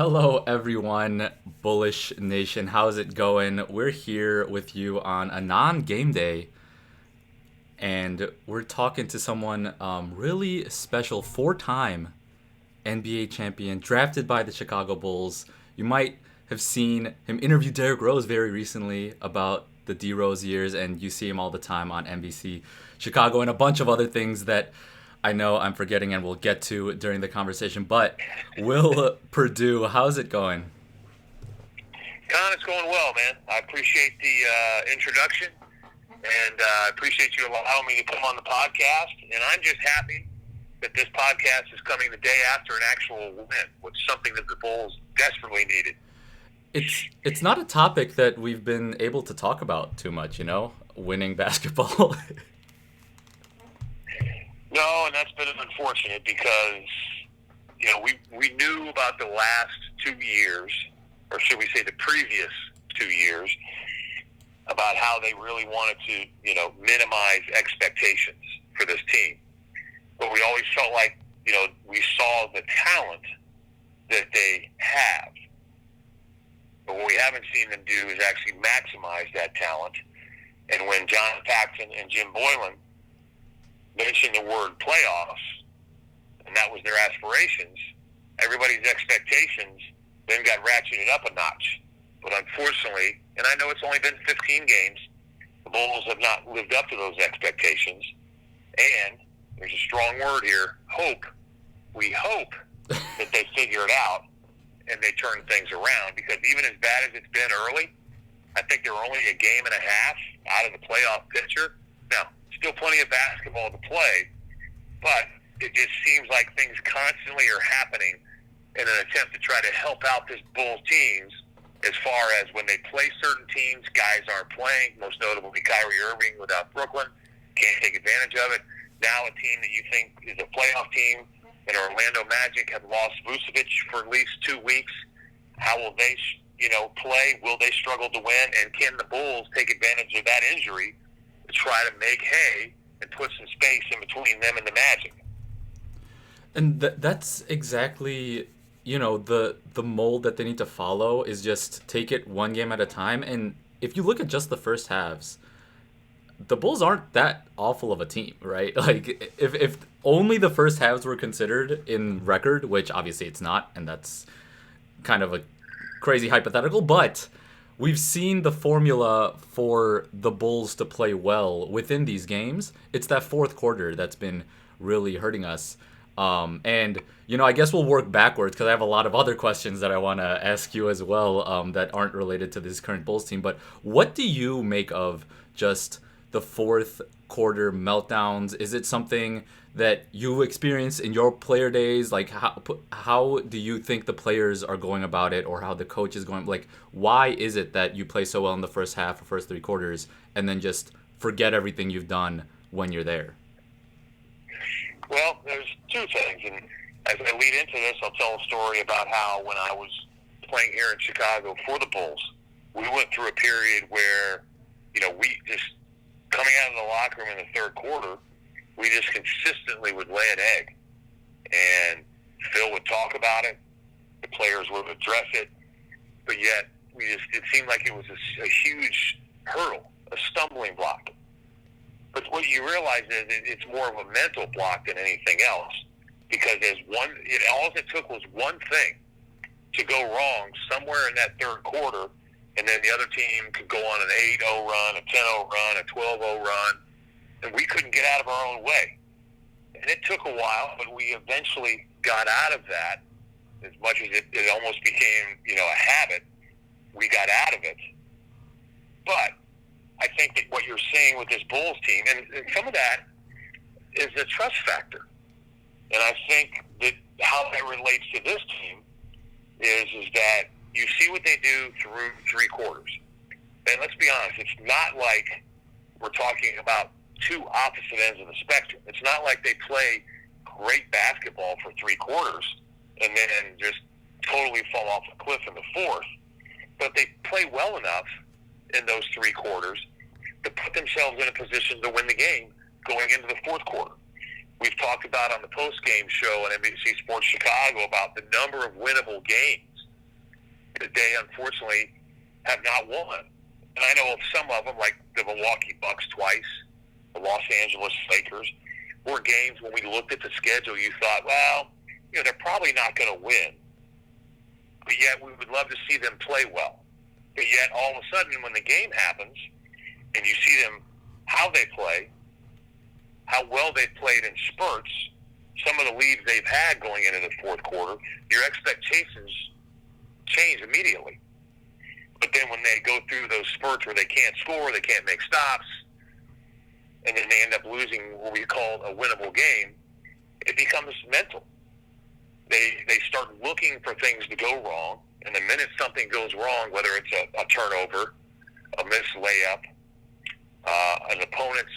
Hello, everyone, Bullish Nation. How's it going? We're here with you on a non-game day, and we're talking to someone really special, four-time NBA champion, drafted by the Chicago Bulls. You might have seen him interview Derrick Rose very recently about the D Rose years, and you see him all the time on NBC Chicago and a bunch of other things that I know I'm forgetting and we'll get to during the conversation. But Will Perdue, how's it going? Con, it's going well, man. I appreciate the introduction, and I appreciate you allowing me to come on the podcast. And I'm just happy that this podcast is coming the day after an actual win, which is something that the Bulls desperately needed. It's not a topic that we've been able to talk about too much, winning basketball. No, and that's been unfortunate because, we knew about the last 2 years, or should we say the previous 2 years, about how they really wanted to, minimize expectations for this team. But we always felt like, we saw the talent that they have. But what we haven't seen them do is actually maximize that talent. And when John Paxson and Jim Boylan mentioned the word playoffs, and that was their aspirations, everybody's expectations then got ratcheted up a notch. But unfortunately, and I know it's only been 15 games, the Bulls have not lived up to those expectations. And there's a strong word here, hope. We hope that they figure it out and they turn things around, because even as bad as it's been early, I think they're only a game and a half out of the playoff picture. Now, still plenty of basketball to play, but it just seems like things constantly are happening in an attempt to try to help out this Bulls teams, as far as when they play certain teams, guys aren't playing, most notably Kyrie Irving without Brooklyn, can't take advantage of it. Now a team that you think is a playoff team, and Orlando Magic have lost Vucevic for at least 2 weeks. How will they, play? Will they struggle to win? And can the Bulls take advantage of that injury to try to make hay and put some space in between them and the Magic? And that's exactly, the mold that they need to follow is just take it one game at a time. And if you look at just the first halves, the Bulls aren't that awful of a team, right? Like, if only the first halves were considered in record, which obviously it's not, and that's kind of a crazy hypothetical, but we've seen the formula for the Bulls to play well within these games. It's that fourth quarter that's been really hurting us. And, I guess we'll work backwards because I have a lot of other questions that I want to ask you as well that aren't related to this current Bulls team. But what do you make of just the fourth quarter meltdowns? Is it something that you experienced in your player days? Like, how do you think the players are going about it, or how the coach is going? Like, why is it that you play so well in the first half or first three quarters and then just forget everything you've done when you're there? Well, there's two things, and as I lead into this, I'll tell a story about how when I was playing here in Chicago for the Bulls, we went through a period where, we just, coming out of the locker room in the third quarter, we just consistently would lay an egg. And Phil would talk about it, the players would address it, but yet it seemed like it was a huge hurdle, a stumbling block. But what you realize is it's more of a mental block than anything else, because all it took was one thing to go wrong somewhere in that third quarter, and then the other team could go on an 8-0 run, a 10-0 run, a 12-0 run, and we couldn't get out of our own way. And it took a while, but we eventually got out of that. As much as it almost became, a habit, we got out of it. But I think that what you're seeing with this Bulls team, and some of that is the trust factor. And I think that how that relates to this team is that you see what they do through three quarters. And let's be honest, it's not like we're talking about two opposite ends of the spectrum. It's not like they play great basketball for three quarters and then just totally fall off a cliff in the fourth. But they play well enough in those three quarters to put themselves in a position to win the game going into the fourth quarter. We've talked about on the post-game show on NBC Sports Chicago about the number of winnable games that they unfortunately have not won. And I know of some of them, like the Milwaukee Bucks twice, the Los Angeles Lakers, were games when we looked at the schedule, you thought, well, they're probably not going to win. But yet we would love to see them play well. But yet all of a sudden when the game happens and you see them, how they play, how well they've played in spurts, some of the leads they've had going into the fourth quarter, your expectations change immediately. But then when they go through those spurts where they can't score, they can't make stops, and then they end up losing what we call a winnable game, it becomes mental. They start looking for things to go wrong, and the minute something goes wrong, whether it's a turnover, a missed layup, an opponent's,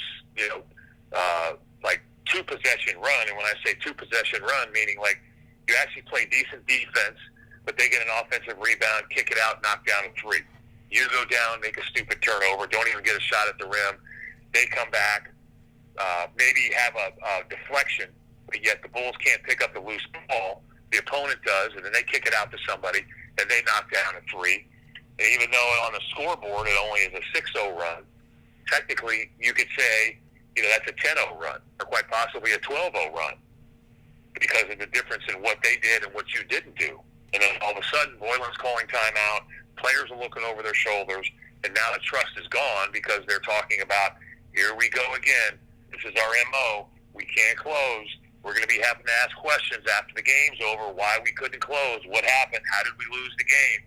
like two-possession run, and when I say two-possession run, meaning like you actually play decent defense, but they get an offensive rebound, kick it out, knock down a three. You go down, make a stupid turnover, don't even get a shot at the rim. They come back, maybe have a deflection, but yet the Bulls can't pick up the loose ball. The opponent does, and then they kick it out to somebody, and they knock down a three. And even though on the scoreboard it only is a 6-0 run, technically you could say, that's a 10-0 run, or quite possibly a 12-0 run, because of the difference in what they did and what you didn't do. And then all of a sudden, Boylan's calling timeout, players are looking over their shoulders, and now the trust is gone because they're talking about, here we go again, this is our MO, we can't close, we're going to be having to ask questions after the game's over, why we couldn't close, what happened, how did we lose the game?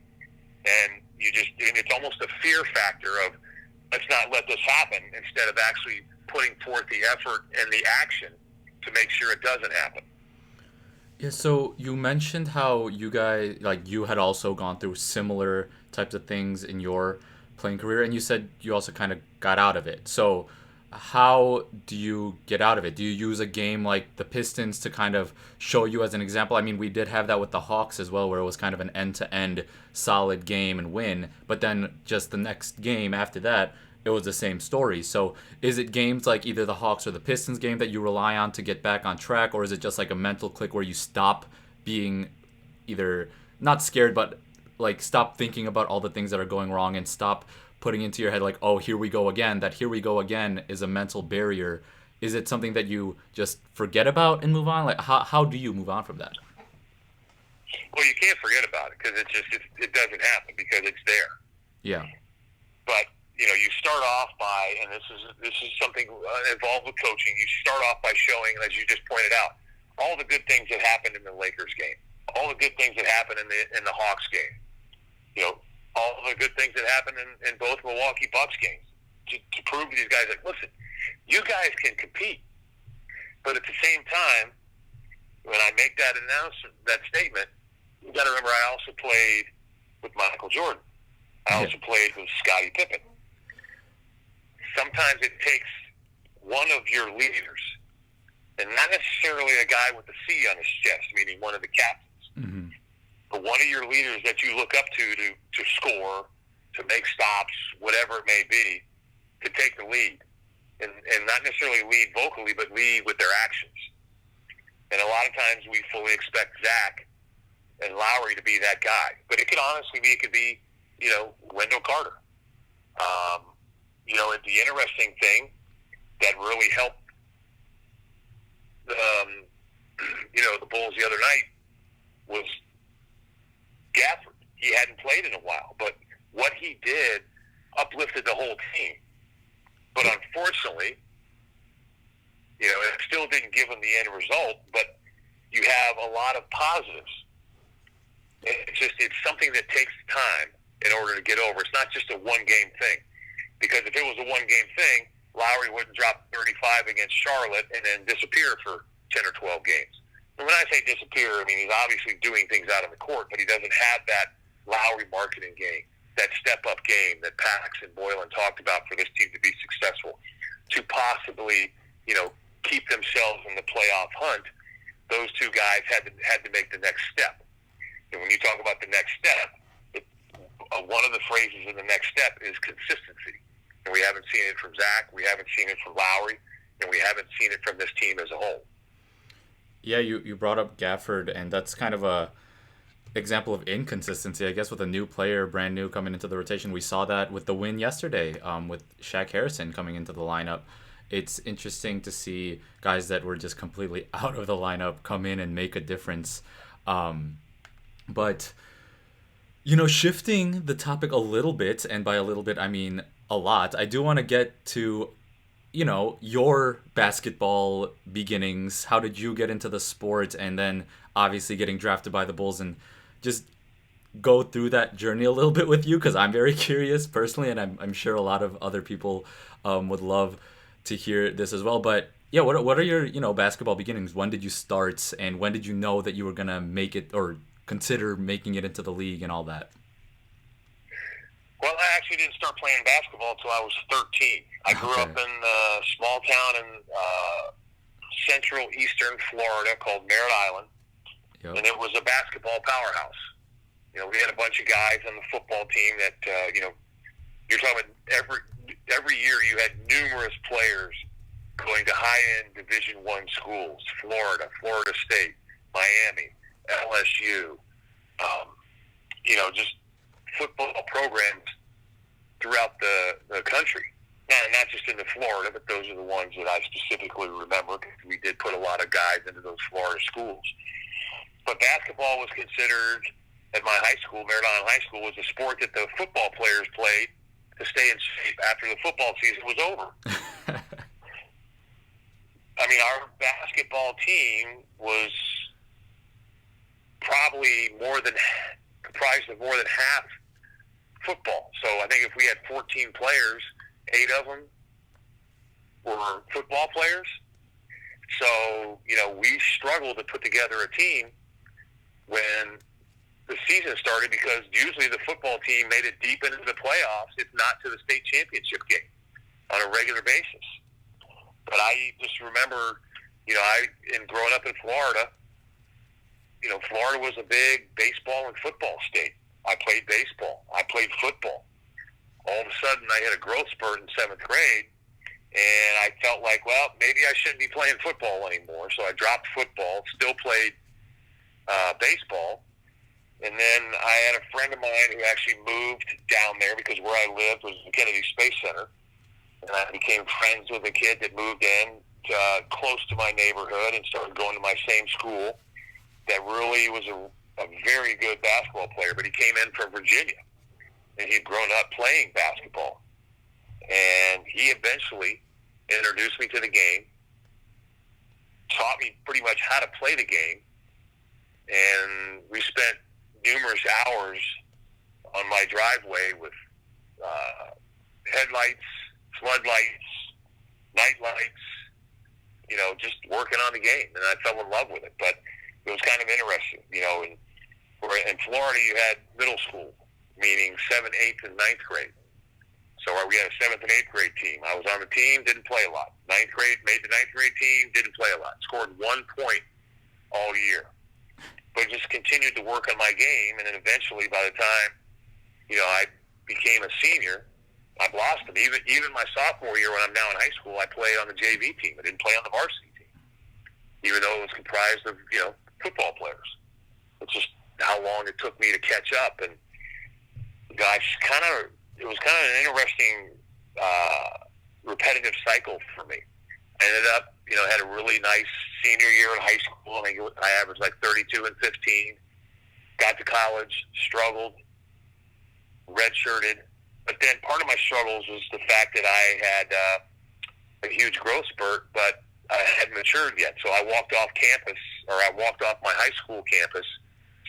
And it's almost a fear factor of, let's not let this happen, instead of actually putting forth the effort and the action to make sure it doesn't happen. Yeah, so you mentioned how you guys, like, you had also gone through similar types of things in your playing career, and you said you also kind of got out of it. So how do you get out of it? Do you use a game like the Pistons to kind of show you as an example? I mean, we did have that with the Hawks as well, where it was kind of an end-to-end solid game and win, but then just the next game after that, it was the same story. So is it games like either the Hawks or the Pistons game that you rely on to get back on track, or is it just like a mental click where you stop being either not scared, but like stop thinking about all the things that are going wrong and stop putting into your head like, oh, here we go again, that here we go again is a mental barrier? Is it something that you just forget about and move on? Like how do you move on from that? Well, you can't forget about it because it doesn't happen because it's there. Yeah. But you start off by, and this is something involved with coaching. You start off by showing, as you just pointed out, all the good things that happened in the Lakers game, all the good things that happened in the Hawks game, all the good things that happened in both Milwaukee Bucks games, to prove to these guys that, listen, you guys can compete, but at the same time, when I make that announcement, that statement, you got to remember I also played with Michael Jordan. I also played with Scottie Pippen. Sometimes it takes one of your leaders, and not necessarily a guy with a C on his chest, meaning one of the captains, but one of your leaders that you look up to score, to make stops, whatever it may be, to take the lead. And not necessarily lead vocally, but lead with their actions. And a lot of times we fully expect Zach and Lowry to be that guy. But it could honestly be, Wendell Carter. The interesting thing that really helped, the Bulls the other night was Gafford. He hadn't played in a while, but what he did uplifted the whole team. But unfortunately, it still didn't give him the end result, but you have a lot of positives. It's something that takes time in order to get over. It's not just a one-game thing. Because if it was a one-game thing, Lowry wouldn't drop 35 against Charlotte and then disappear for 10 or 12 games. And when I say disappear, I mean he's obviously doing things out on the court, but he doesn't have that Lowry marketing game, that step-up game that Pax and Boylan talked about for this team to be successful, to possibly, keep themselves in the playoff hunt. Those two guys had to make the next step. And when you talk about the next step, one of the phrases in the next step is consistency. And we haven't seen it from Zach, we haven't seen it from Lowry, and we haven't seen it from this team as a whole. Yeah, you brought up Gafford, and that's kind of example of inconsistency, I guess, with a new player, brand new, coming into the rotation. We saw that with the win yesterday, with Shaq Harrison coming into the lineup. It's interesting to see guys that were just completely out of the lineup come in and make a difference. But shifting the topic a little bit, and by a little bit I mean a lot, I do want to get to your basketball beginnings. How did you get into the sport, and then obviously getting drafted by the Bulls, and just go through that journey a little bit with you, because I'm very curious personally, and I'm sure a lot of other people would love to hear this as well. But yeah, what are your basketball beginnings? When did you start, and when did you know that you were gonna make it, or consider making it into the league and all that? Well, I actually didn't start playing basketball until I was 13. I grew Okay. up in a small town in central eastern Florida called Merritt Island, Yep. and it was a basketball powerhouse. We had a bunch of guys on the football team that, you're talking about every year you had numerous players going to high-end Division I schools, Florida State, Miami, LSU, just football programs throughout the country. Now, not just into Florida, but those are the ones that I specifically remember, because we did put a lot of guys into those Florida schools. But basketball was considered, at my high school, Merritt Island High School, was a sport that the football players played to stay in shape after the football season was over. I mean, our basketball team was probably comprised of more than half football. So I think if we had 14 players, 8 of them were football players. So, we struggled to put together a team when the season started, because usually the football team made it deep into the playoffs, if not to the state championship game, on a regular basis. But I just remember, growing up in Florida, Florida was a big baseball and football state. I played baseball. I played football. All of a sudden, I hit a growth spurt in 7th grade, and I felt like, well, maybe I shouldn't be playing football anymore. So I dropped football, still played baseball. And then I had a friend of mine who actually moved down there, because where I lived was the Kennedy Space Center. And I became friends with a kid that moved in close to my neighborhood and started going to my same school, that really was a very good basketball player. But he came in from Virginia, and he'd grown up playing basketball. And he eventually introduced me to the game, taught me pretty much how to play the game, and we spent numerous hours on my driveway with headlights, floodlights, night lights, just working on the game. And I fell in love with it. But it was kind of interesting, in Florida you had middle school, meaning 7th, 8th, and 9th grade. So we had a 7th and 8th grade team. I was on the team, didn't play a lot. 9th grade, made the 9th grade team, didn't play a lot. Scored 1 point all year. But just continued to work on my game, and then eventually, by the time, I became a senior, I blossomed. Even my sophomore year, when I'm now in high school, I played on the JV team. I didn't play on the varsity team, even though it was comprised of, football players. It's just how long it took me to catch up. And, gosh, it was kind of an interesting, repetitive cycle for me. I ended up, had a really nice senior year in high school. I averaged like 32 and 15. Got to college, struggled, redshirted. But then part of my struggles was the fact that I had a huge growth spurt, but I hadn't matured yet. So I walked off campus, or I walked off my high school campus,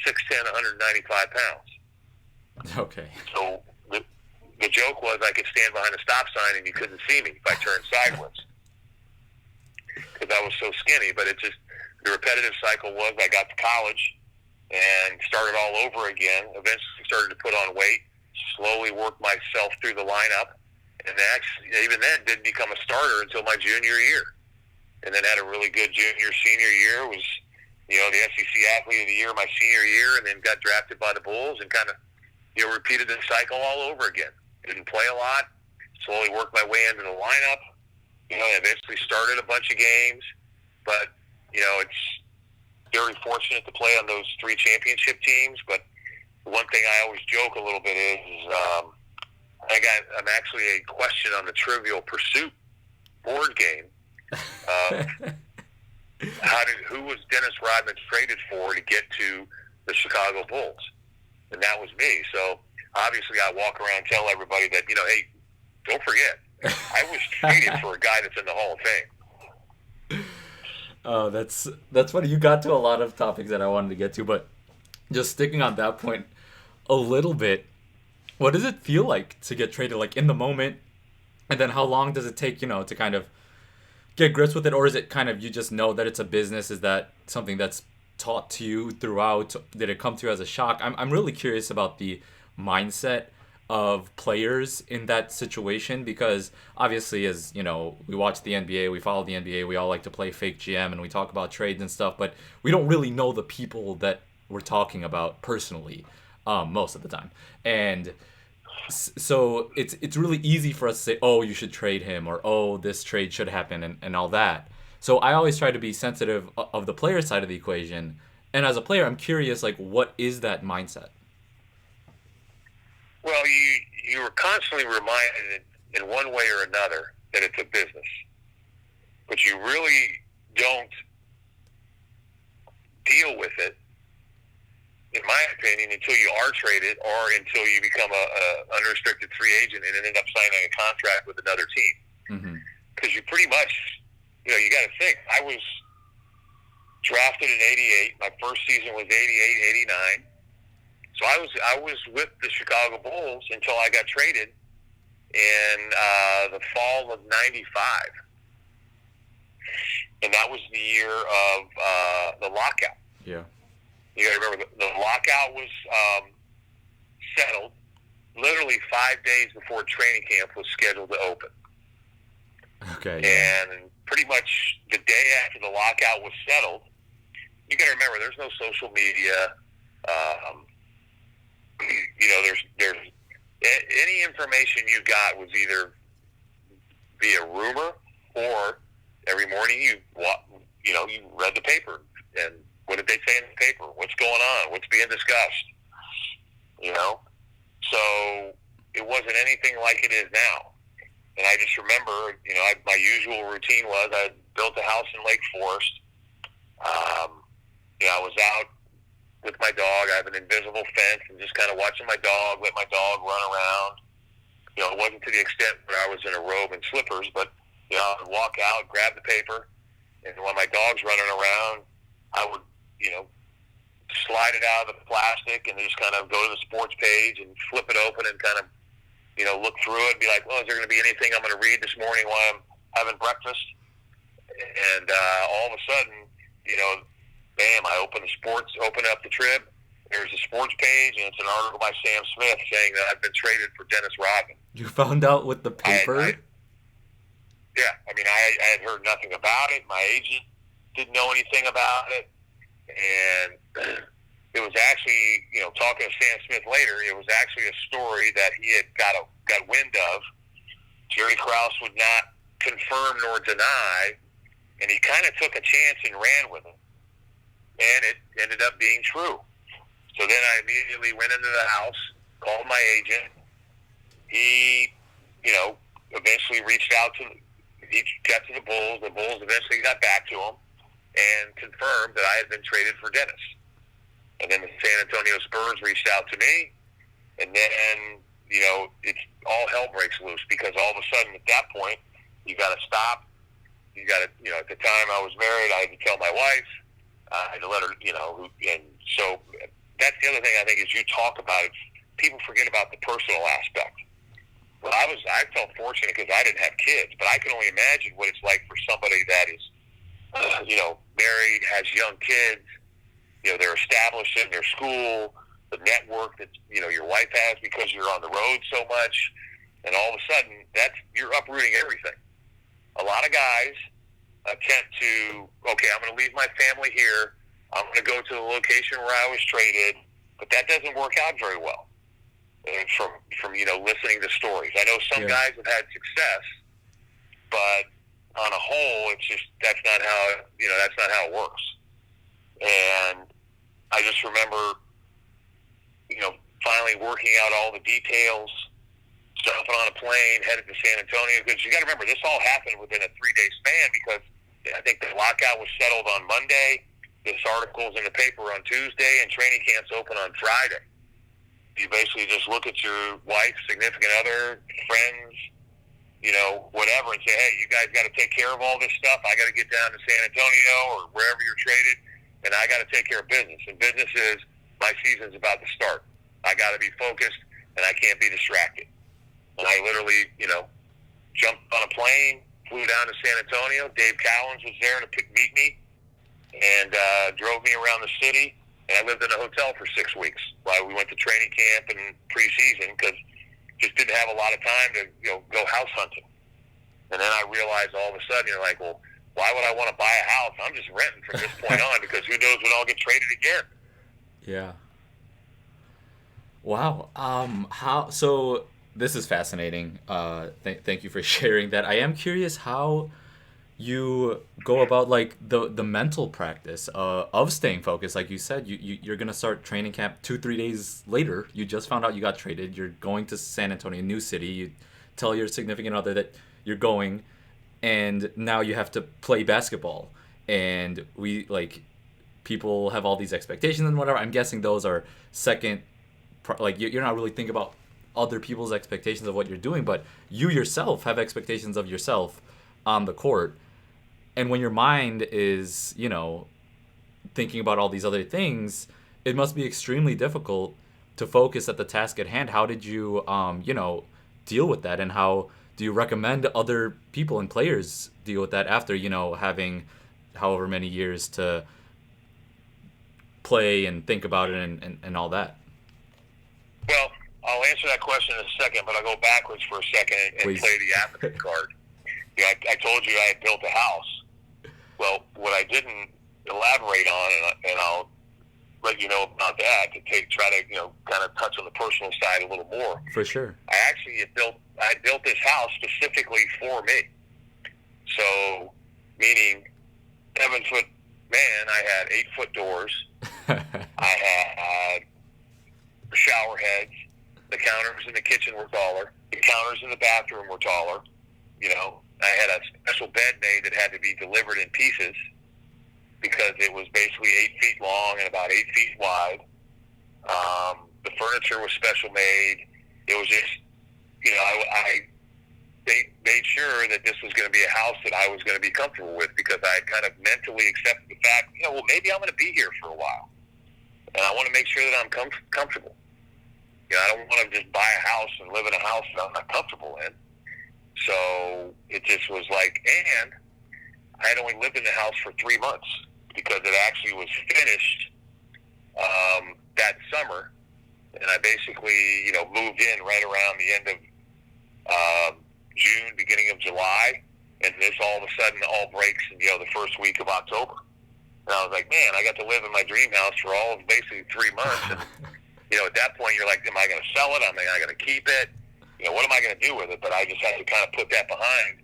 6'10", 195 pounds. Okay. So the joke was I could stand behind a stop sign and you couldn't see me if I turned sideways, because I was so skinny. But it just, the repetitive cycle was I got to college and started all over again. Eventually started to put on weight, slowly worked myself through the lineup, and actually, even then, didn't become a starter until my junior year. And then had a really good senior year, was, the SEC Athlete of the Year my senior year, and then got drafted by the Bulls, and kind of, repeated the cycle all over again. Didn't play a lot, slowly worked my way into the lineup, eventually started a bunch of games. But, very fortunate to play on those 3 championship teams. But one thing I always joke a little bit is I'm actually a question on the Trivial Pursuit board game. Who was Dennis Rodman traded for to get to the Chicago Bulls? And that was me. So obviously I walk around and tell everybody that, hey, don't forget, I was traded for a guy that's in the Hall of Fame. Oh, that's funny. You got to a lot of topics that I wanted to get to, but just sticking on that point a little bit, what does it feel like to get traded, like in the moment? And then how long does it take, to kind of get grips with it? Or is it kind of, you just know that it's a business? Is that something that's taught to you throughout? Did it come to you as a shock? I'm really curious about the mindset of players in that situation, because obviously, as we watch the NBA, we follow the NBA, we all like to play fake GM and we talk about trades and stuff, but we don't really know the people that we're talking about personally most of the time. And so it's really easy for us to say, oh, you should trade him, or oh, this trade should happen, and all that. So I always try to be sensitive of the player side of the equation. And as a player, I'm curious, like, what is that mindset? Well, you are constantly reminded in one way or another that it's a business. But you really don't deal with it, in my opinion, until you are traded or until you become a unrestricted free agent and end up signing a contract with another team. Because you pretty much, you got to think. I was drafted in '88. My first season was '88, '89. So I was with the Chicago Bulls until I got traded in the fall of '95. And that was the year of the lockout. Yeah. You got to remember, the lockout was settled literally 5 days before training camp was scheduled to open. Okay. Yeah. And pretty much the day after the lockout was settled, you got to remember, there's no social media. There's any information you got was either via rumor or every morning you read the paper and what did they say in the paper? What's going on? What's being discussed? So it wasn't anything like it is now. And I just remember, my usual routine was I built a house in Lake Forest. I was out with my dog. I have an invisible fence and just kind of watching my dog, let my dog run around. It wasn't to the extent where I was in a robe and slippers, but, I would walk out, grab the paper, and when my dog's running around, I would, slide it out of the plastic and just kind of go to the sports page and flip it open and kind of, look through it and be like, well, is there going to be anything I'm going to read this morning while I'm having breakfast? And all of a sudden, bam, I open up the Trib. There's a sports page, and it's an article by Sam Smith saying that I've been traded for Dennis Rodman. You found out with the paper? Yeah. I had heard nothing about it. My agent didn't know anything about it. And it was actually, talking to Sam Smith later, it was actually a story that he had got wind of. Jerry Krause would not confirm nor deny, and he kind of took a chance and ran with it. And it ended up being true. So then I immediately went into the house, called my agent. He, eventually reached out to the Bulls. The Bulls eventually got back to him and confirmed that I had been traded for Dennis. And then the San Antonio Spurs reached out to me, and then, it's all hell breaks loose because all of a sudden at that point, you got to stop. You got to, at the time I was married, I had to tell my wife. I had to let her, and so that's the other thing I think is you talk about it. People forget about the personal aspect. Well, I felt fortunate because I didn't have kids, but I can only imagine what it's like for somebody that is, married, has young kids. They're established in their school, the network that your wife has because you're on the road so much, and all of a sudden you're uprooting everything. A lot of guys attempt to, okay, I'm going to leave my family here. I'm going to go to the location where I was traded, but that doesn't work out very well. And from listening to stories, I know some guys have had success, but on a whole, it's just that's not how it works. And I just remember, finally working out all the details, jumping on a plane, headed to San Antonio. Because you got to remember, this all happened within a 3-day span because I think the lockout was settled on Monday. This article's in the paper on Tuesday, and training camps open on Friday. You basically just look at your wife, significant other, friends, whatever, and say, hey, you guys got to take care of all this stuff. I got to get down to San Antonio or wherever you're traded, and I got to take care of business. And business is my season's about to start. I got to be focused, and I can't be distracted. And I literally, jumped on a plane, flew down to San Antonio. Dave Cowens was there to meet me and drove me around the city. And I lived in a hotel for 6 weeks while we went to training camp and preseason because just didn't have a lot of time to go house hunting. And then I realized all of a sudden, you're like, well, why would I want to buy a house? I'm just renting from this point on because who knows when I'll get traded again. Yeah. Wow. So this is fascinating. Thank you for sharing that. I am curious how you go about like the mental practice of staying focused. Like you said, you're gonna start training camp 2-3 days later. You just found out you got traded. You're going to San Antonio, new city. You tell your significant other that you're going, and now you have to play basketball. And people have all these expectations and whatever. I'm guessing those are second. Like you're not really thinking about other people's expectations of what you're doing, but you yourself have expectations of yourself on the court. And when your mind is, thinking about all these other things, it must be extremely difficult to focus at the task at hand. How did you, deal with that? And how do you recommend other people and players deal with that after, having however many years to play and think about it and all that? Well, I'll answer that question in a second, but I'll go backwards for a second and Please. play the advocate card. I told you I had built a house. Well, what I didn't elaborate on, and I'll let you know about that to try to kind of touch on the personal side a little more. For sure. I built this house specifically for me. So, meaning 7-foot man, I had 8-foot doors. I had shower heads. The counters in the kitchen were taller. The counters in the bathroom were taller. I had a special bed made that had to be delivered in pieces because it was basically 8 feet long and about 8 feet wide. The furniture was special made. It was just, I made sure that this was going to be a house that I was going to be comfortable with because I kind of mentally accepted the fact, maybe I'm going to be here for a while. And I want to make sure that I'm comfortable. I don't want to just buy a house and live in a house that I'm not comfortable in. So it just was like, and I had only lived in the house for 3 months because it actually was finished that summer. And I basically, moved in right around the end of June, beginning of July. And this all of a sudden all breaks in, the first week of October. And I was like, man, I got to live in my dream house for all of basically 3 months. And, at that point, you're like, am I going to sell it? Am I going to keep it? What am I going to do with it? But I just had to kind of put that behind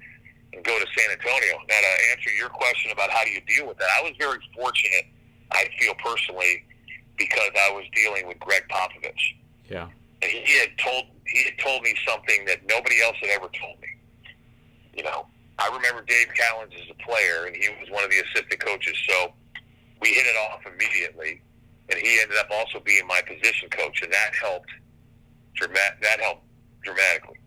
and go to San Antonio. Now, to answer your question about how do you deal with that, I was very fortunate, I feel personally, because I was dealing with Greg Popovich. Yeah. And he had told me something that nobody else had ever told me. I remember Dave Cowens as a player, and he was one of the assistant coaches. So we hit it off immediately, and he ended up also being my position coach, and that helped dramatically.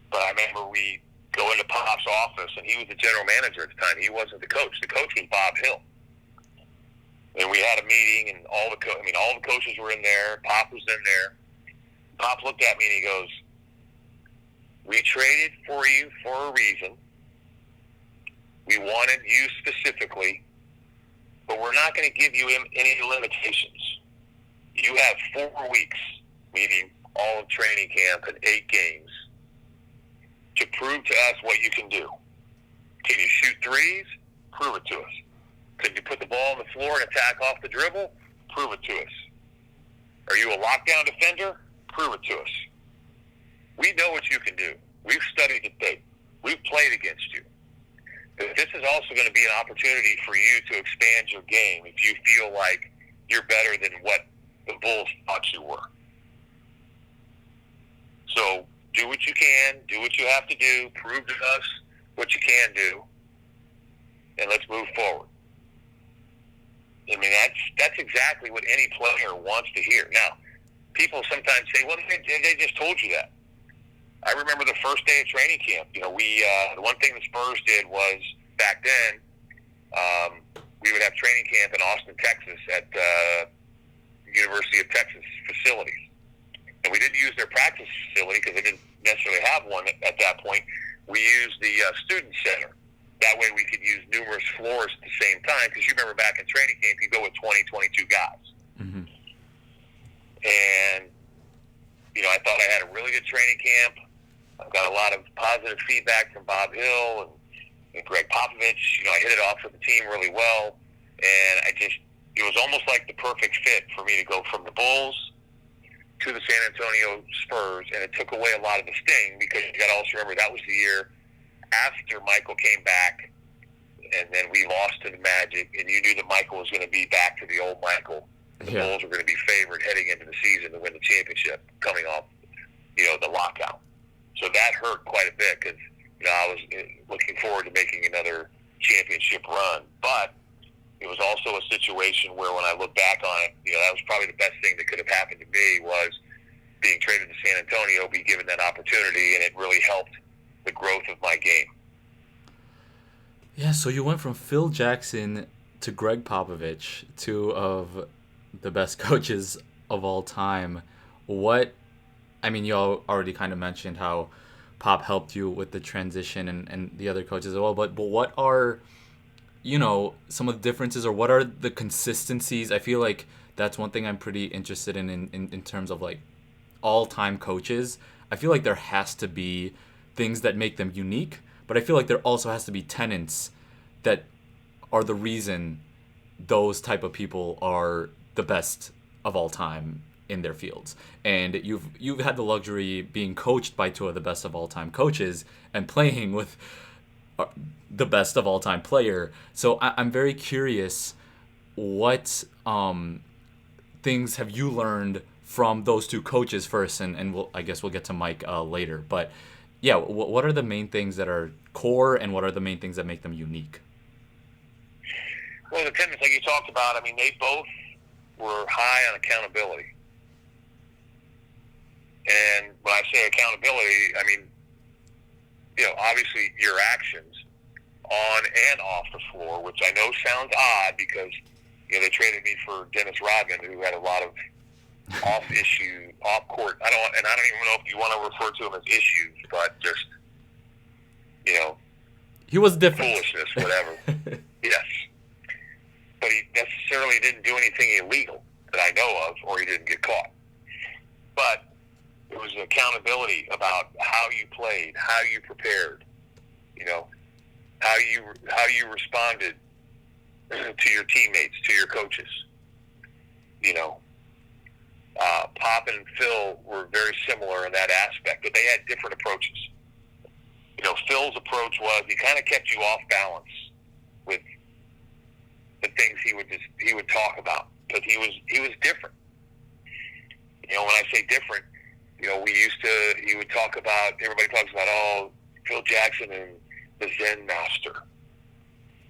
But I remember we go into Pop's office, and he was the general manager at the time. He wasn't the coach. The coach was Bob Hill. And we had a meeting, and all the coaches were in there. Pop was in there. Pop looked at me, and he goes, we traded for you for a reason. We wanted you specifically, but we're not going to give you any limitations. You have 4 weeks, meaning all of training camp and 8 games, to prove to us what you can do. Can you shoot threes? Prove it to us. Can you put the ball on the floor and attack off the dribble? Prove it to us. Are you a lockdown defender? Prove it to us. We know what you can do. We've studied the tape. We've played against you. But this is also going to be an opportunity for you to expand your game if you feel like you're better than what the Bulls thought you were. So do what you can, do what you have to do, prove to us what you can do, and let's move forward. I mean, that's exactly what any player wants to hear. Now, people sometimes say, well, they just told you that. I remember the first day of training camp. You know, the one thing the Spurs did was, back then, we would have training camp in Austin, Texas at University of Texas facilities. And we didn't use their practice facility because they didn't necessarily have one at that point. We used the student center. That way we could use numerous floors at the same time, because you remember back in training camp, you go with 20, 22 guys. Mm-hmm. And, you know, I thought I had a really good training camp. I've got a lot of positive feedback from Bob Hill and Greg Popovic. You know, I hit it off with the team really well. And it was almost like the perfect fit for me to go from the Bulls to the San Antonio Spurs. And it took away a lot of the sting, because you got to also remember that was the year after Michael came back, and then we lost to the Magic, and you knew that Michael was going to be back to the old Michael. And the Bulls were going to be favored heading into the season to win the championship, coming off, you know, the lockout. So that hurt quite a bit, because, you know, I was looking forward to making another championship run. But it was also a situation where, when I look back on it, you know, that was probably the best thing that could have happened to me, was being traded to San Antonio, be given that opportunity, and it really helped the growth of my game. Yeah, so you went from Phil Jackson to Greg Popovich, two of the best coaches of all time. You already kind of mentioned how Pop helped you with the transition, and the other coaches as well, but what are, you know, some of the differences, or what are the consistencies? I feel like that's one thing I'm pretty interested in terms of, like, all-time coaches. I feel like there has to be things that make them unique, but I feel like there also has to be tenets that are the reason those type of people are the best of all time in their fields. And you've had the luxury being coached by two of the best of all time coaches and playing with the best of all time player. So I'm very curious, what things have you learned from those two coaches first, and I guess we'll get to Mike later. But yeah, what are the main things that are core, and what are the main things that make them unique? Well, the tenets, like you talked about, I mean, they both were high on accountability. And when I say accountability, I mean, you know, obviously your actions on and off the floor, which I know sounds odd, because, you know, they traded me for Dennis Rodman, who had a lot of off-court. I don't even know if you want to refer to him as issues, but just, you know, he was different. Foolishness, whatever. Yes. But he necessarily didn't do anything illegal that I know of, or he didn't get caught. But it was accountability about how you played, how you prepared, you know, how you responded to your teammates, to your coaches. You know, Pop and Phil were very similar in that aspect, but they had different approaches. You know, Phil's approach was, he kind of kept you off balance with the things he would talk about, because he was different. You know, when I say different, you know, he would talk about, everybody talks about, Phil Jackson and the Zen master.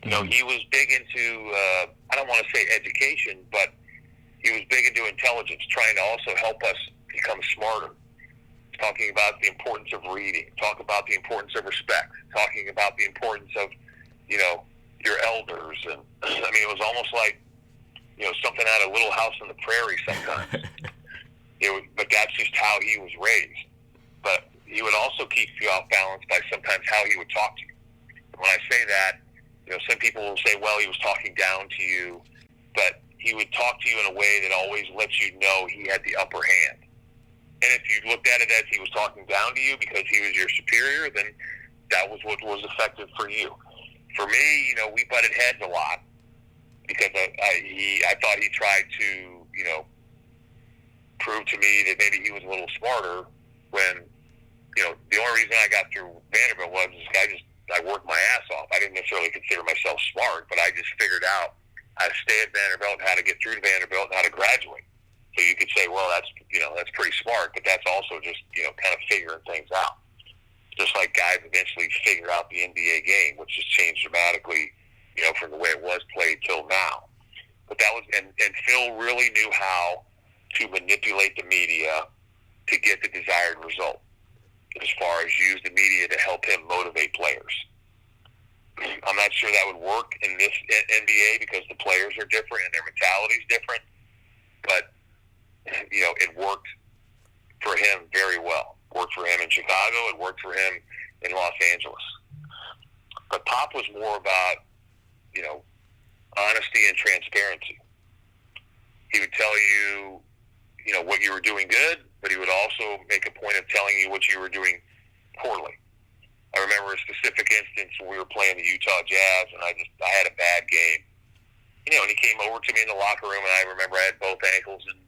You know, he was big into, I don't want to say education, but he was big into intelligence, trying to also help us become smarter. Talking about the importance of reading, talking about the importance of respect, talking about the importance of, you know, your elders. And I mean, it was almost like, you know, something out of Little House on the Prairie sometimes. But that's just how he was raised. But he would also keep you off balance by sometimes how he would talk to you. When I say that, you know, some people will say, well, he was talking down to you, but he would talk to you in a way that always lets you know he had the upper hand. And if you looked at it as he was talking down to you because he was your superior, then that was what was effective for you. For me, you know, we butted heads a lot, because I thought he tried to, you know, prove to me that maybe he was a little smarter, when, you know, the only reason I got through Vanderbilt was this guy just I worked my ass off. I didn't necessarily consider myself smart, but I just figured out how to stay at Vanderbilt, how to get through to Vanderbilt, and how to graduate. So you could say, well, that's pretty smart, but that's also just, kind of figuring things out. Just like guys eventually figure out the NBA game, which has changed dramatically, from the way it was played till now. But that was, and Phil really knew how to manipulate the media to get the desired result, as far as use the media to help him motivate players. I'm not sure that would work in this NBA because the players are different and their mentality is different, but it worked for him very well. Worked for him in Chicago. It worked for him in Los Angeles. But Pop was more about, honesty and transparency. He would tell you, what you were doing good, but he would also make a point of telling you what you were doing poorly. I remember a specific instance when we were playing the Utah Jazz, and I had a bad game. And he came over to me in the locker room, and I remember I had both ankles and,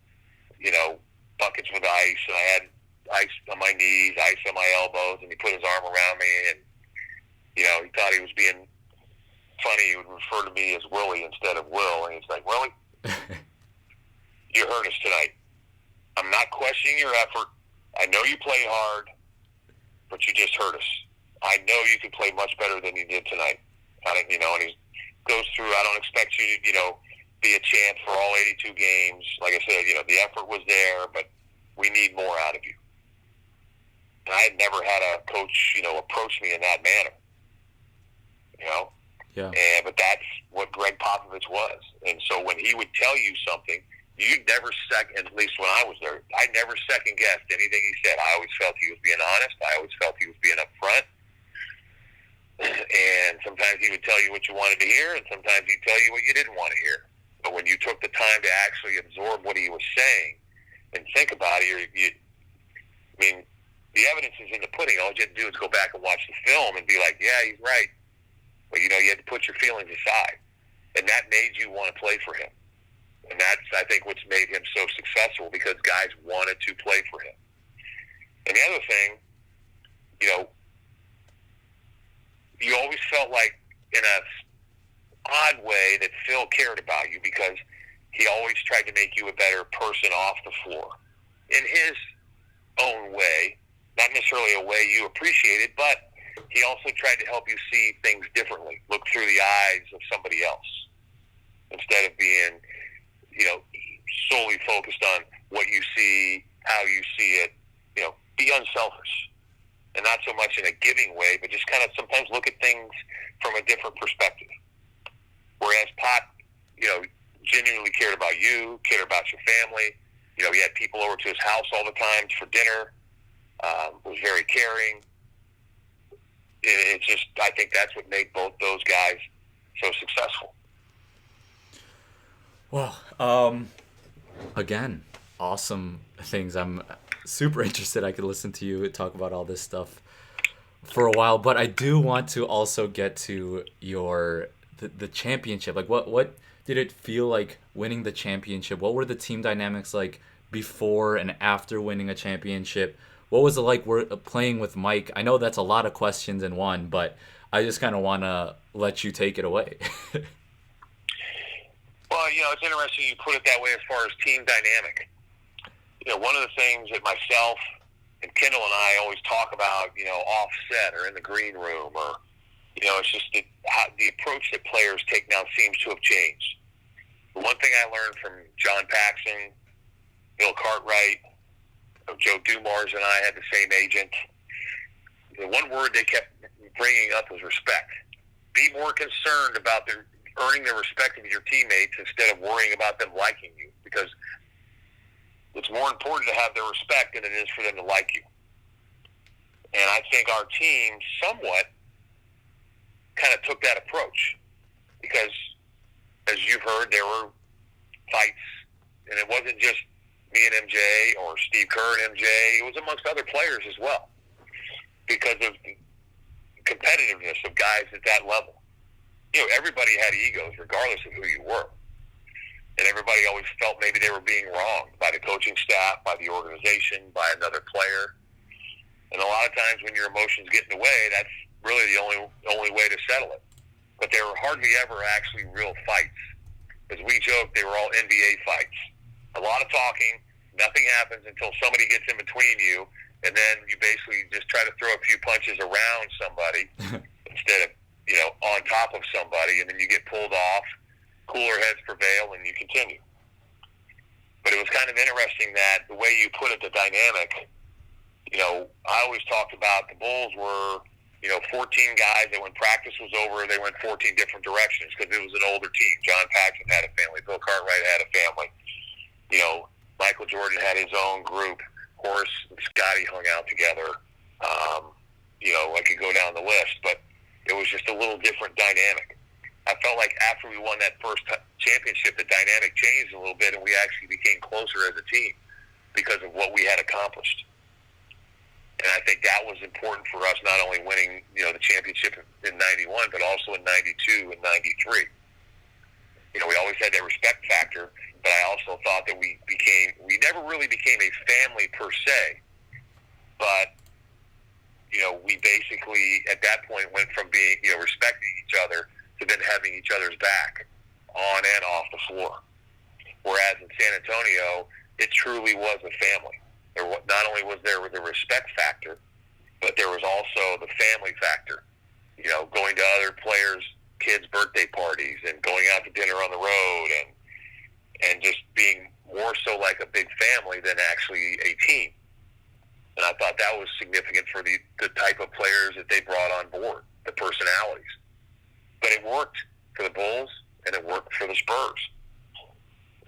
buckets with ice, and I had ice on my knees, ice on my elbows, and he put his arm around me, and, he thought he was being funny. He would refer to me as Willie instead of Will, and he's like, Willie, you hurt us tonight. I'm not questioning your effort. I know you play hard, but you just hurt us. I know you could play much better than you did tonight. And he goes through, I don't expect you to, be a champ for all 82 games. Like I said, the effort was there, but we need more out of you. And I had never had a coach, approach me in that manner. Yeah. But that's what Greg Popovich was. And so when he would tell you something, you'd never at least when I was there, I never second-guessed anything he said. I always felt he was being honest. I always felt he was being upfront. And sometimes he would tell you what you wanted to hear, and sometimes he'd tell you what you didn't want to hear. But when you took the time to actually absorb what he was saying and think about it, the evidence is in the pudding. All you had to do is go back and watch the film and be like, yeah, he's right. But, you had to put your feelings aside. And that made you want to play for him. And that's, I think, what's made him so successful, because guys wanted to play for him. And the other thing, you always felt like, in a odd way, that Phil cared about you, because he always tried to make you a better person off the floor in his own way, not necessarily a way you appreciated, but he also tried to help you see things differently, look through the eyes of somebody else, instead of being, solely focused on what you see, how you see it. Be unselfish. And not so much in a giving way, but just kind of sometimes look at things from a different perspective. Whereas Pop, genuinely cared about you, cared about your family. He had people over to his house all the time for dinner, was very caring. It's just, I think that's what made both those guys so successful. Well, again, awesome things. I'm super interested. I could listen to you talk about all this stuff for a while, but I do want to also get to the championship. Like, what did it feel like winning the championship? What were the team dynamics like before and after winning a championship? What was it like playing with Mike? I know that's a lot of questions in one, but I just kind of want to let you take it away. Well, it's interesting you put it that way as far as team dynamic. One of the things that myself and Kendall and I always talk about, offset or in the green room, or, it's just how the approach that players take now seems to have changed. The one thing I learned from John Paxson, Bill Cartwright, Joe Dumars and I had the same agent. The one word they kept bringing up was respect. Be more concerned about earning the respect of your teammates instead of worrying about them liking you, because it's more important to have their respect than it is for them to like you. And I think our team somewhat kind of took that approach, because, as you've heard, there were fights, and it wasn't just me and MJ or Steve Kerr and MJ. It was amongst other players as well, because of the competitiveness of guys at that level. Everybody had egos regardless of who you were. And everybody always felt maybe they were being wronged by the coaching staff, by the organization, by another player. And a lot of times when your emotions get in the way, that's really the only way to settle it. But there were hardly ever actually real fights. As we joked, they were all NBA fights. A lot of talking, nothing happens until somebody gets in between you, and then you basically just try to throw a few punches around somebody instead of, on top of somebody, and then you get pulled off, cooler heads prevail, and you continue. But it was kind of interesting that the way you put it, the dynamic, I always talked about the Bulls were, 14 guys that when practice was over, they went 14 different directions because it was an older team. John Paxson had a family. Bill Cartwright had a family. Michael Jordan had his own group. Horace and Scottie hung out together. I could go down the list, but it was just a little different dynamic. I felt like after we won that first championship, the dynamic changed a little bit, and we actually became closer as a team because of what we had accomplished. And I think that was important for us, not only winning, the championship in 91, but also in 92 and 93. We always had that respect factor, but I also thought that we never really became a family per se, but, we basically, at that point, went from being, respecting each other to then having each other's back on and off the floor. Whereas in San Antonio, it truly was a family. Not only was there the respect factor, but there was also the family factor. Going to other players' kids' birthday parties and going out to dinner on the road and just being more so like a big family than actually a team. And I thought that was significant for the type of players that they brought on board, the personalities. But it worked for the Bulls, and it worked for the Spurs.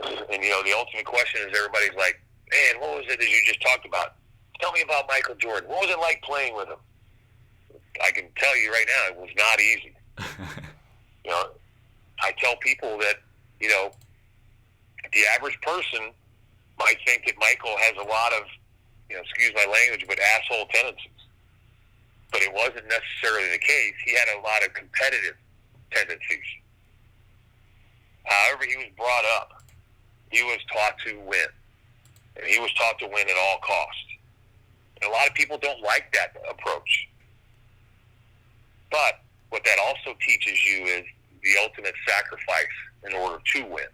And, the ultimate question is everybody's like, man, what was it that you just talked about? Tell me about Michael Jordan. What was it like playing with him? I can tell you right now, it was not easy. I tell people that, the average person might think that Michael has a lot of, excuse my language, but asshole tendencies. But it wasn't necessarily the case. He had a lot of competitive tendencies. However he was brought up, he was taught to win. And he was taught to win at all costs. And a lot of people don't like that approach. But what that also teaches you is the ultimate sacrifice in order to win.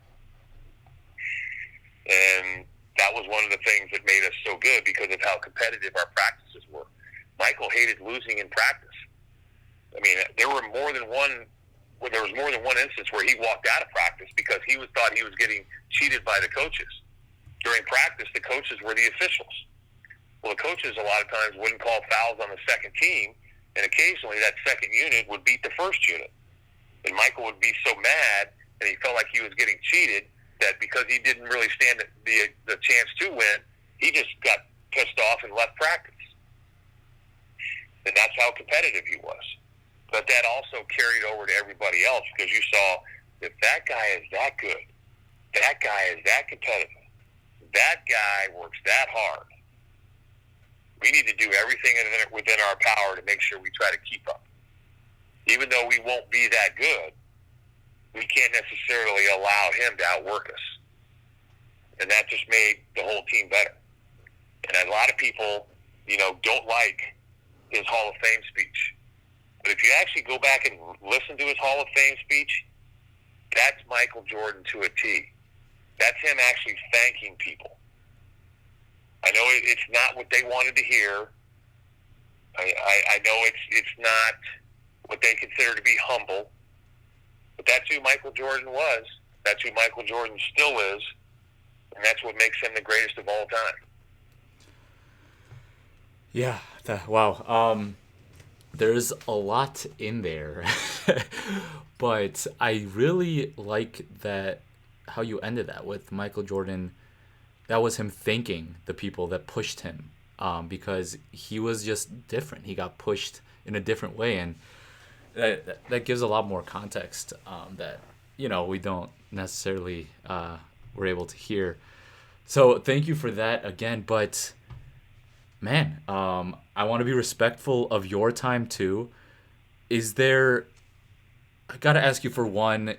And that was one of the things that made us so good because of how competitive our practices were. Michael hated losing in practice. I mean, there was more than one instance where he walked out of practice because he thought he was getting cheated by the coaches. During practice, the coaches were the officials. Well, the coaches a lot of times wouldn't call fouls on the second team, and occasionally that second unit would beat the first unit. And Michael would be so mad, and he felt like he was getting cheated, that because he didn't really stand the chance to win, he just got pissed off and left practice. And that's how competitive he was. But that also carried over to everybody else because you saw if that guy is that good, that guy is that competitive, that guy works that hard, we need to do everything within our power to make sure we try to keep up. Even though we won't be that good, we can't necessarily allow him to outwork us. And that just made the whole team better. And a lot of people, don't like his Hall of Fame speech. But if you actually go back and listen to his Hall of Fame speech, that's Michael Jordan to a T. That's him actually thanking people. I know it's not what they wanted to hear. I know it's not what they consider to be humble. But that's who Michael Jordan was. That's who Michael Jordan still is. And that's what makes him the greatest of all time. Yeah. Wow. There's a lot in there. But I really like that how you ended that with Michael Jordan. That was him thanking the people that pushed him because he was just different. He got pushed in a different way, and that gives a lot more context that we don't necessarily were able to hear. So thank you for that again. But man, I want to be respectful of your time too. I gotta ask you for one,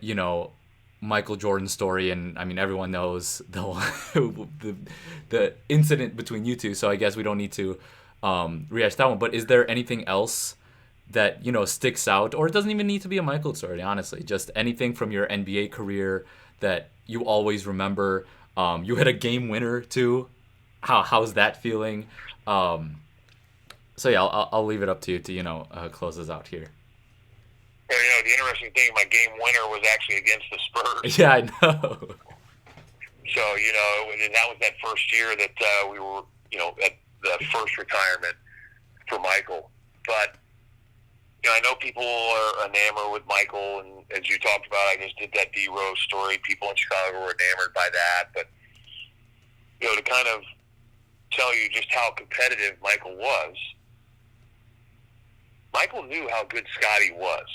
Michael Jordan story, and I mean everyone knows the incident between you two, so I guess we don't need to rehash that one. But is there anything else that sticks out, or it doesn't even need to be a Michael story, honestly. Just anything from your NBA career that you always remember. You hit a game winner too. How's that feeling? So yeah, I'll leave it up to you to close us out here. Well, the interesting thing, my game winner was actually against the Spurs. Yeah, I know. So and that was that first year that we were at the first retirement for Michael. But I know people are enamored with Michael, and as you talked about, I just did that D Rose story. People in Chicago were enamored by that, but to kind of tell you just how competitive Michael was. Michael knew how good Scottie was.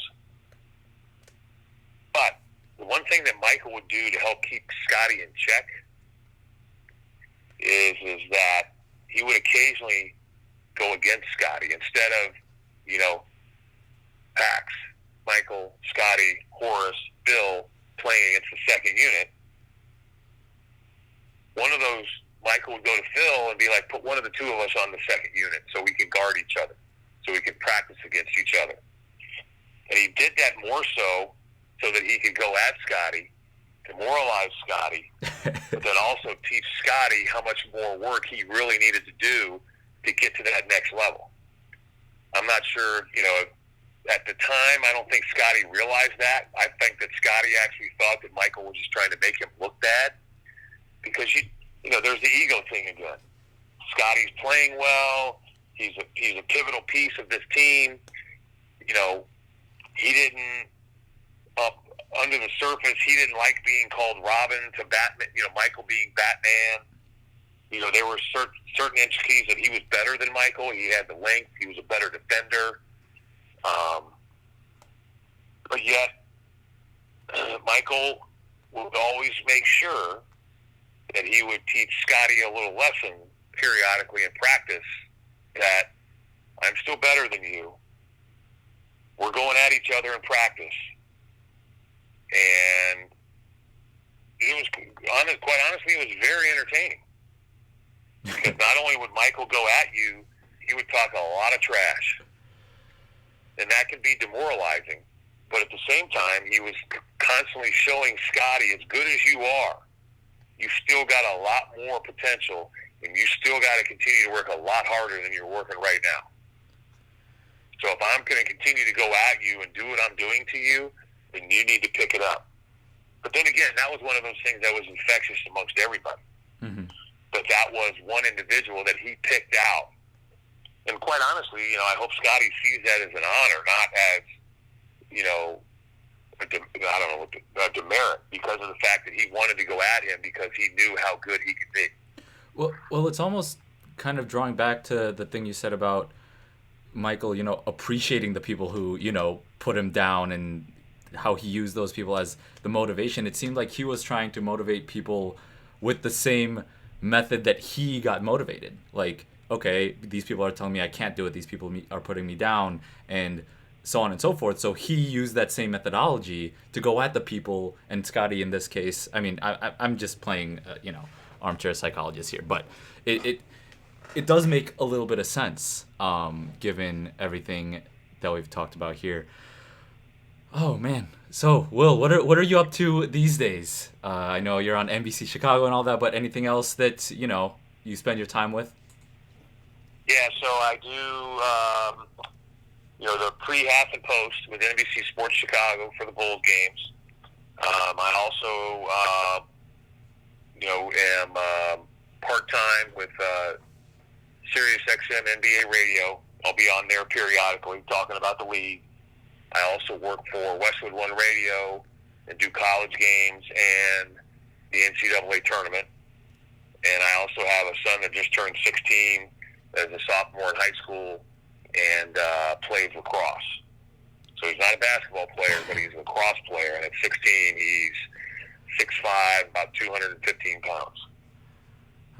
But the one thing that Michael would do to help keep Scottie in check is that he would occasionally go against Scottie instead of, Pax, Michael, Scottie, Horace, Bill playing against the second unit. One of those, Michael would go to Phil and be like, put one of the two of us on the second unit so we can guard each other, so we can practice against each other. And he did that more so that he could go at Scottie, demoralize Scottie, but then also teach Scottie how much more work he really needed to do to get to that next level. I'm not sure, at the time, I don't think Scottie realized that. I think that Scottie actually thought that Michael was just trying to make him look bad because, there's the ego thing again. Scottie's playing well. He's a pivotal piece of this team. He didn't, under the surface, he didn't like being called Robin to Batman, Michael being Batman. There were certain intricacies that he was better than Michael. He had the length. He was a better defender. But yet, Michael would always make sure that he would teach Scottie a little lesson periodically in practice that I'm still better than you. We're going at each other in practice. And it was, quite honestly, it was very entertaining. Because not only would Michael go at you, he would talk a lot of trash. And that can be demoralizing. But at the same time, he was constantly showing Scottie, as good as you are, you still got a lot more potential, and you still got to continue to work a lot harder than you're working right now. So if I'm going to continue to go at you and do what I'm doing to you, then you need to pick it up. But then again, that was one of those things that was infectious amongst everybody. Mm-hmm. But that was one individual that he picked out. And quite honestly, I hope Scottie sees that as an honor, not as, a demerit, because of the fact that he wanted to go at him because he knew how good he could be. Well, it's almost kind of drawing back to the thing you said about Michael, appreciating the people who, put him down and how he used those people as the motivation. It seemed like he was trying to motivate people with the same method that he got motivated. Like, okay, these people are telling me I can't do it. These people are putting me down, and so on and so forth. So he used that same methodology to go at the people. And Scottie, in this case, I mean, I'm just playing, armchair psychologist here, but it does make a little bit of sense, given everything that we've talked about here. Oh man. So Will, what are you up to these days? I know you're on NBC Chicago and all that, but anything else that you spend your time with? Yeah, so I do the pre, half, and post with NBC Sports Chicago for the Bulls games. I also am part time with Sirius XM NBA Radio. I'll be on there periodically talking about the league. I also work for Westwood One Radio and do college games and the NCAA tournament. And I also have a son that just turned 16 as a sophomore in high school and plays lacrosse. So he's not a basketball player, but he's a lacrosse player. And at 16, he's 6'5", about 215 pounds.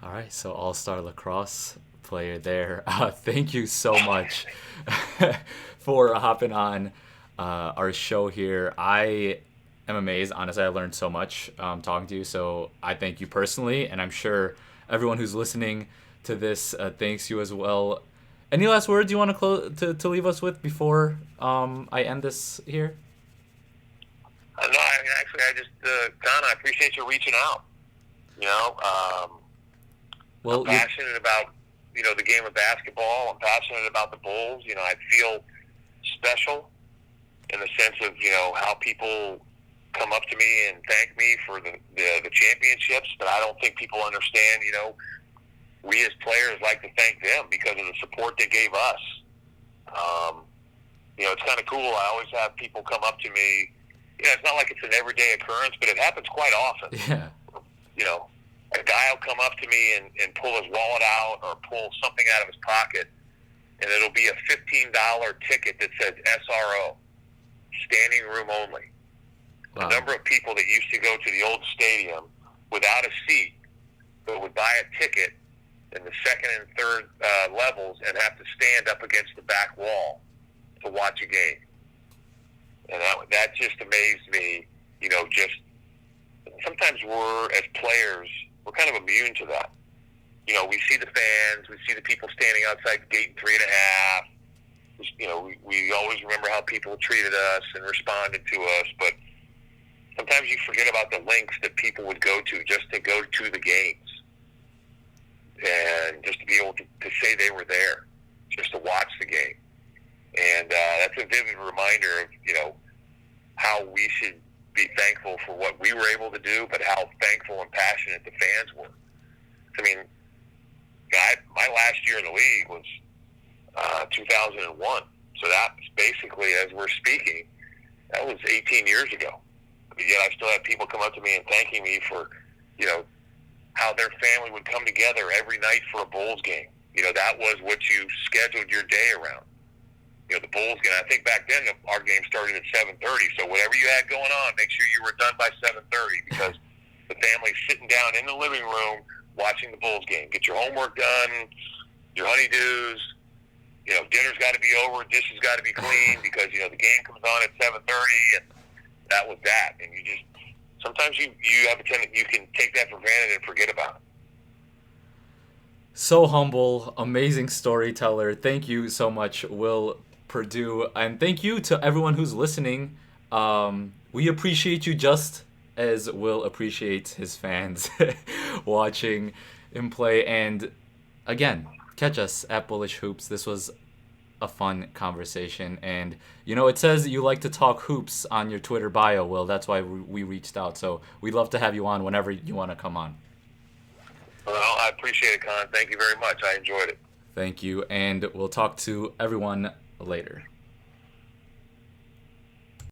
All right, so all-star lacrosse player there. Thank you so much for hopping on our show here. I am amazed. Honestly, I learned so much talking to you, so I thank you personally, and I'm sure everyone who's listening to this thanks you as well. Any last words you want to leave us with before I end this here? No, I mean, actually, I just, Don, I appreciate you reaching out. You know, I'm Well, passionate about, the game of basketball. I'm passionate about the Bulls. I feel special in the sense of, how people come up to me and thank me for the championships, but I don't think people understand, we as players like to thank them because of the support they gave us. It's kind of cool. I always have people come up to me. It's not like it's an everyday occurrence, but it happens quite often. yeah. A guy will come up to me and pull his wallet out or pull something out of his pocket, and it'll be a $15 ticket that says SRO, standing room only. Wow. The number of people that used to go to the old stadium without a seat, but would buy a ticket in the second and third levels and have to stand up against the back wall to watch a game. And that just amazed me, just sometimes as players, we're kind of immune to that. We see the fans, we see the people standing outside the gate in 3.5. We always remember how people treated us and responded to us, but sometimes you forget about the lengths that people would go to just to go to the games and just to be able to say they were there, just to watch the game. And that's a vivid reminder of, how we should be thankful for what we were able to do, but how thankful and passionate the fans were. I mean, my last year in the league was 2001. So that's basically, as we're speaking, that was 18 years ago. But yet I still have people come up to me and thanking me for, how their family would come together every night for a Bulls game. That was what you scheduled your day around. The Bulls game. I think back then our game started at 7:30. So whatever you had going on, make sure you were done by 7:30 because the family's sitting down in the living room watching the Bulls game. Get your homework done, your honeydews. Dinner's got to be over, dishes got to be clean because the game comes on at 7:30, and that was that. And you just sometimes you have a tendency you can take that for granted and forget about it. So humble, amazing storyteller. Thank you so much, Will Perdue, and thank you to everyone who's listening. We appreciate you just as Will appreciates his fans watching him play. And again, catch us at Bullish Hoops. This was a fun conversation, and it says you like to talk hoops on your Twitter bio, Will. That's why we reached out. So we'd love to have you on whenever you want to come on. Well, I appreciate it, Con. Thank you very much. I enjoyed it. Thank you, and we'll talk to everyone later.